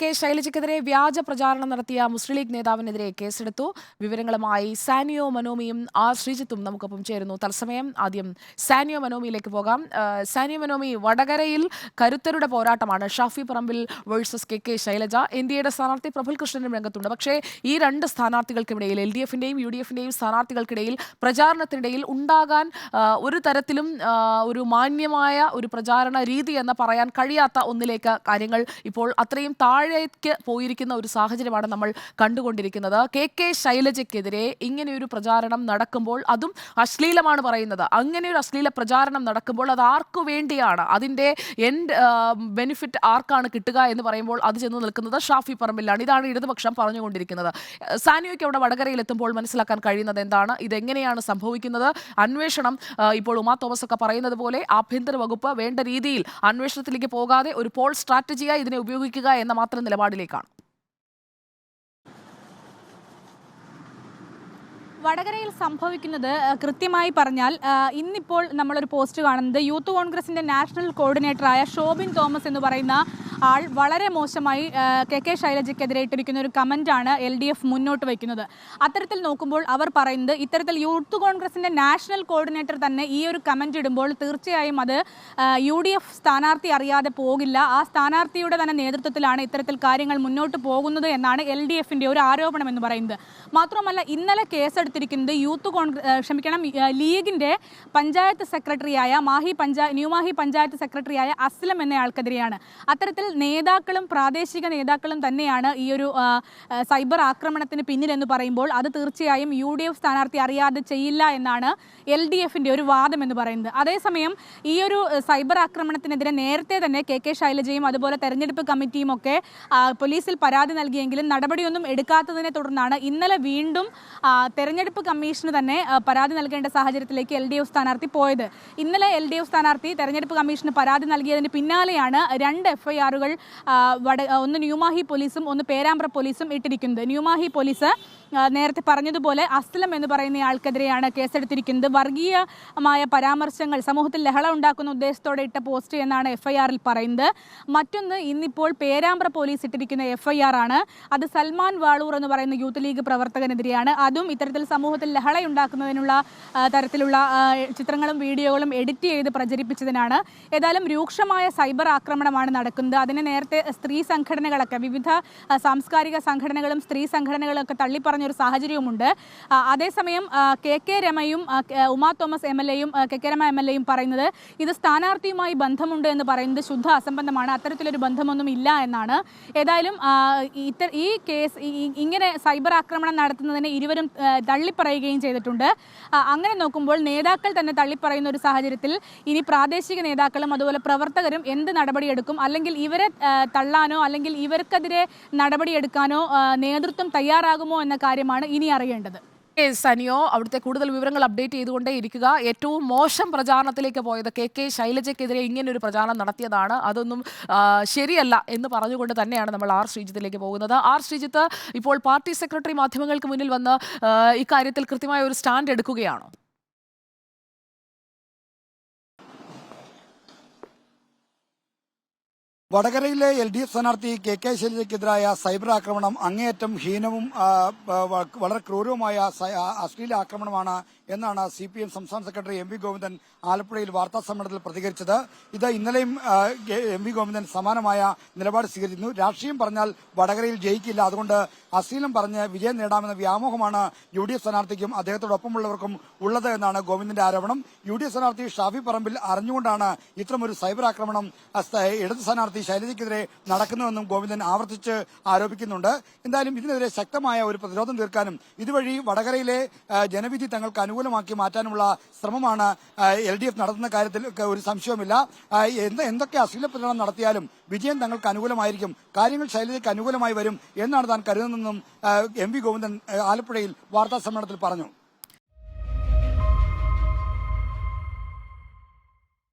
K ശൈലജയ്ക്കെതിരെ വ്യാജ പ്രചാരണം നടത്തിയ മുസ്ലിം ലീഗ് നേതാവിനെതിരെ കേസെടുത്തു. വിവരങ്ങളുമായി സാനിയോ മനോമിയും ആർ ശ്രീജിത്തും നമുക്കൊപ്പം ചേരുന്നു. തത്സമയം ആദ്യം സാനിയോ മനോമിയിലേക്ക് പോകാം. സാനിയോ മനോമി, വടകരയിൽ കരുത്തരുടെ പോരാട്ടമാണ്. Shafi Parambil versus K Shailaja. എൻഡിഎയുടെ സ്ഥാനാർത്ഥി പ്രഫുൽ കൃഷ്ണനും രംഗത്തുണ്ട്. പക്ഷേ ഈ രണ്ട് സ്ഥാനാർത്ഥികൾക്കിടയിൽ, LDFന്റെയും UDFന്റെയും സ്ഥാനാർത്ഥികൾക്കിടയിൽ പ്രചാരണത്തിനിടയിൽ ഉണ്ടാകാൻ ഒരു തരത്തിലും ഒരു മാന്യമായ ഒരു പ്രചാരണ രീതി എന്ന് പറയാൻ കഴിയാത്ത ഒന്നിലേക്ക് കാര്യങ്ങൾ ഇപ്പോൾ അത്രയും താഴേക്ക് പോയിരിക്കുന്ന ഒരു സാഹചര്യമാണ് നമ്മൾ കണ്ടുകൊണ്ടിരിക്കുന്നത്. കെ ശൈലജയ്ക്കെതിരെ ഇങ്ങനെയൊരു പ്രചാരണം നടക്കുമ്പോൾ, അതും അശ്ലീലമാണ് പറയുന്നത്, അങ്ങനെ ഒരു അശ്ലീല പ്രചാരണം നടക്കുമ്പോൾ അത് ആർക്കു വേണ്ടിയാണ്, അതിൻ്റെ ബെനിഫിറ്റ് ആർക്കാണ് കിട്ടുക എന്ന് പറയുമ്പോൾ അത് ചെന്ന് നിൽക്കുന്നത് ഷാഫി പറമ്പിലാണ്. ഇതാണ് ഇടതുപക്ഷം പറഞ്ഞുകൊണ്ടിരിക്കുന്നത്. സാനിയോയ്ക്ക് അവിടെ വടകരയിൽ എത്തുമ്പോൾ മനസ്സിലാക്കാൻ കഴിയുന്നത് എന്താണ്? ഇതെങ്ങനെയാണ് സംഭവിക്കുന്നത്? അന്വേഷണം ഇപ്പോൾ ഉമാ തോമസ് ഒക്കെ പറയുന്നത് പോലെ ആഭ്യന്തര വകുപ്പ് വേണ്ട രീതിയിൽ അന്വേഷണത്തിലേക്ക് പോകാതെ ഒരു പോൾ സ്ട്രാറ്റജിയായി ഇതിനെ ഉപയോഗിക്കുക എന്ന മാത്രം നിലപാടിലേക്കാണ്. വടകരയിൽ സംഭവിക്കുന്നത് കൃത്യമായി പറഞ്ഞാൽ, ഇന്നിപ്പോൾ നമ്മളൊരു പോസ്റ്റ് കാണുന്നത് യൂത്ത് കോൺഗ്രസിന്റെ നാഷണൽ കോർഡിനേറ്ററായ ഷോബിൻ തോമസ് എന്ന് പറയുന്ന ആൾ വളരെ മോശമായി കെ ശൈലജയ്ക്കെതിരെ ഇട്ടിരിക്കുന്ന ഒരു കമന്റാണ് LDF മുന്നോട്ട് വയ്ക്കുന്നത്. അത്തരത്തിൽ നോക്കുമ്പോൾ അവർ പറയുന്നത്, ഇത്തരത്തിൽ യൂത്ത് കോൺഗ്രസിന്റെ നാഷണൽ കോർഡിനേറ്റർ തന്നെ ഈ ഒരു കമന്റ് ഇടുമ്പോൾ തീർച്ചയായും അത് UDF സ്ഥാനാർത്ഥി അറിയാതെ പോകില്ല, ആ സ്ഥാനാർത്ഥിയുടെ തന്നെ നേതൃത്വത്തിലാണ് ഇത്തരത്തിൽ കാര്യങ്ങൾ മുന്നോട്ട് പോകുന്നത് എന്നാണ് LDFന്റെ ഒരു ആരോപണം എന്ന് പറയുന്നത്. മാത്രമല്ല, ഇന്നലെ കേസെടുത്തിരിക്കുന്നത് ലീഗിന്റെ പഞ്ചായത്ത് സെക്രട്ടറിയായ ന്യൂമാഹി പഞ്ചായത്ത് സെക്രട്ടറിയായ അസ്ലം എന്നയാൾക്കെതിരെയാണ്. അത്തരത്തിൽ നേതാക്കളും പ്രാദേശിക നേതാക്കളും തന്നെയാണ് ഈ ഒരു സൈബർ ആക്രമണത്തിന് പിന്നിലെന്ന് പറയുമ്പോൾ അത് തീർച്ചയായും UDF സ്ഥാനാർത്ഥി അറിയാതെ ചെയ്യില്ല എന്നാണ് LDFന്റെ ഒരു വാദം എന്ന് പറയുന്നത്. അതേസമയം ഈ ഒരു സൈബർ ആക്രമണത്തിനെതിരെ നേരത്തെ തന്നെ കെ ശൈലജയും അതുപോലെ തെരഞ്ഞെടുപ്പ് കമ്മിറ്റിയും ഒക്കെ പോലീസിൽ പരാതി നൽകിയെങ്കിലും നടപടിയൊന്നും എടുക്കാത്തതിനെ തുടർന്നാണ് ഇന്നലെ വീണ്ടും തെരഞ്ഞെടുപ്പ് കമ്മീഷന് തന്നെ പരാതി നൽകേണ്ട സാഹചര്യത്തിലേക്ക് LDF സ്ഥാനാർത്ഥി പോയത്. ഇന്നലെ LDF സ്ഥാനാർത്ഥി തെരഞ്ഞെടുപ്പ് കമ്മീഷന് പരാതി നൽകിയതിന് പിന്നാലെയാണ് 2 FIR ഒന്ന് ന്യൂമാഹി പോലീസും ഒന്ന് പേരാമ്പ്ര പോലീസും ഇട്ടിരിക്കുന്നത്. ന്യൂമാഹി പോലീസ് നേരത്തെ പറഞ്ഞതുപോലെ അസ്ലം എന്ന് പറയുന്ന ആൾക്കെതിരെയാണ് കേസെടുത്തിരിക്കുന്നത്. വർഗീയമായ പരാമർശങ്ങൾ, സമൂഹത്തിൽ ലഹള ഉണ്ടാക്കുന്ന ഉദ്ദേശത്തോടെ ഇട്ട പോസ്റ്റ് എന്നാണ് FIRൽ പറയുന്നത്. മറ്റൊന്ന് ഇന്നിപ്പോൾ പേരാമ്പ്ര പോലീസ് ഇട്ടിരിക്കുന്ന FIR ആണ്. അത് സൽമാൻ വാളൂർ എന്ന് പറയുന്ന യൂത്ത് ലീഗ് പ്രവർത്തകനെതിരെയാണ്. അതും ഇത്തരത്തിൽ സമൂഹത്തിൽ ലഹളയുണ്ടാക്കുന്നതിനുള്ള തരത്തിലുള്ള ചിത്രങ്ങളും വീഡിയോകളും എഡിറ്റ് ചെയ്ത് പ്രചരിപ്പിച്ചതിനാണ്. ഏതായാലും രൂക്ഷമായ സൈബർ ആക്രമണമാണ് നടക്കുന്നത്. അതിനെ നേരത്തെ സ്ത്രീ സംഘടനകളൊക്കെ, വിവിധ സാംസ്കാരിക സംഘടനകളും സ്ത്രീ സംഘടനകളൊക്കെ തള്ളിപ്പറഞ്ഞൊരു സാഹചര്യവുമുണ്ട്. അതേസമയം കെ രമയും ഉമാ തോമസ് MLAയും കെ രമ MLAയും പറയുന്നത് ഇത് സ്ഥാനാർത്ഥിയുമായി ബന്ധമുണ്ട് എന്ന് പറയുന്നത് ശുദ്ധ അസംബന്ധമാണ്, അത്തരത്തിലൊരു ബന്ധമൊന്നും ഇല്ല എന്നാണ്. ഏതായാലും ഈ കേസ് ഇങ്ങനെ സൈബർ ആക്രമണം നടത്തുന്നതിന് ഇരുവരും തള്ളിപ്പറയുകയും ചെയ്തിട്ടുണ്ട്. അങ്ങനെ നോക്കുമ്പോൾ നേതാക്കൾ തന്നെ തള്ളിപ്പറയുന്ന ഒരു സാഹചര്യത്തിൽ ഇനി പ്രാദേശിക നേതാക്കളും അതുപോലെ പ്രവർത്തകരും എന്ത് നടപടിയെടുക്കും, അല്ലെങ്കിൽ ഇവരെ തള്ളാനോ അല്ലെങ്കിൽ ഇവർക്കെതിരെ നടപടിയെടുക്കാനോ നേതൃത്വം തയ്യാറാകുമോ എന്ന കാര്യമാണ് ഇനി അറിയേണ്ടത്. സനിയോ, അവിടുത്തെ കൂടുതൽ വിവരങ്ങൾ അപ്ഡേറ്റ് ചെയ്തുകൊണ്ടേ ഇരിക്കുക. ഏറ്റവും മോശം പ്രചാരണത്തിലേക്ക് പോയത് കെ ശൈലജയ്ക്കെതിരെ ഇങ്ങനൊരു പ്രചാരണം നടത്തിയതാണ്. അതൊന്നും ശരിയല്ല എന്ന് പറഞ്ഞുകൊണ്ട് തന്നെയാണ് നമ്മൾ ആർ ശ്രീജിത്തിലേക്ക് പോകുന്നത്. ആർ ശ്രീജിത്ത്, ഇപ്പോൾ പാർട്ടി സെക്രട്ടറി മാധ്യമങ്ങൾക്ക് മുന്നിൽ വന്ന് ഇക്കാര്യത്തിൽ കൃത്യമായ ഒരു സ്റ്റാൻഡ് എടുക്കുകയാണോ? വടകരയിലെ LDF സ്ഥാനാർത്ഥി കെ ശൈലജയ്ക്കെതിരായ സൈബർ ആക്രമണം അങ്ങേയറ്റം ഹീനവും വളരെ ക്രൂരവുമായ അശ്ലീല ആക്രമണമാണ് എന്നാണ് CPM സംസ്ഥാന സെക്രട്ടറി MV ഗോവിന്ദൻ ആലപ്പുഴയിൽ വാർത്താസമ്മേളനത്തിൽ പ്രതികരിച്ചത്. ഇത് ഇന്നലെയും MV ഗോവിന്ദൻ സമാനമായ നിലപാട് സ്വീകരിച്ചിരുന്നു. രാഷ്ട്രീയം പറഞ്ഞാൽ വടകരയിൽ ജയിക്കില്ല, അതുകൊണ്ട് അശ്ലീലം പറഞ്ഞ് വിജയം നേടാമെന്ന വ്യാമോഹമാണ് UDF സ്ഥാനാർത്ഥിക്കും അദ്ദേഹത്തോടൊപ്പമുള്ളവർക്കും ഉള്ളത് എന്നാണ് ഗോവിന്ദന്റെ ആരോപണം. UDF സ്ഥാനാർത്ഥി ഷാഫി പറമ്പിൽ അറിഞ്ഞുകൊണ്ടാണ് ഇത്തരമൊരു സൈബർ ആക്രമണം ഇടത് സ്ഥാനാർത്ഥി ശൈലജയ്ക്കെതിരെ നടക്കുന്നതെന്നും ഗോവിന്ദൻ ആവർത്തിച്ച് ആരോപിക്കുന്നുണ്ട്. എന്തായാലും ഇതിനെതിരെ ശക്തമായ ഒരു പ്രതിരോധം തീർക്കാനും ഇതുവഴി വടകരയിലെ ജനവിധി തങ്ങൾക്ക് അനുകൂലമാക്കി മാറ്റാനുമുള്ള ശ്രമമാണ് LDF നടത്തുന്ന കാര്യത്തിൽ ഒരു സംശയവുമില്ല. എന്തൊക്കെ അശ്ലീല പ്രചരണം നടത്തിയാലും വിജയം തങ്ങൾക്ക് അനുകൂലമായിരിക്കും, കാര്യങ്ങൾ ശൈലജയ്ക്ക് അനുകൂലമായി വരും എന്നാണ് താൻ കരുതുന്നതെന്നും MV ഗോവിന്ദൻ ആലപ്പുഴയിൽ വാർത്താ സമ്മേളനത്തിൽ പറഞ്ഞു.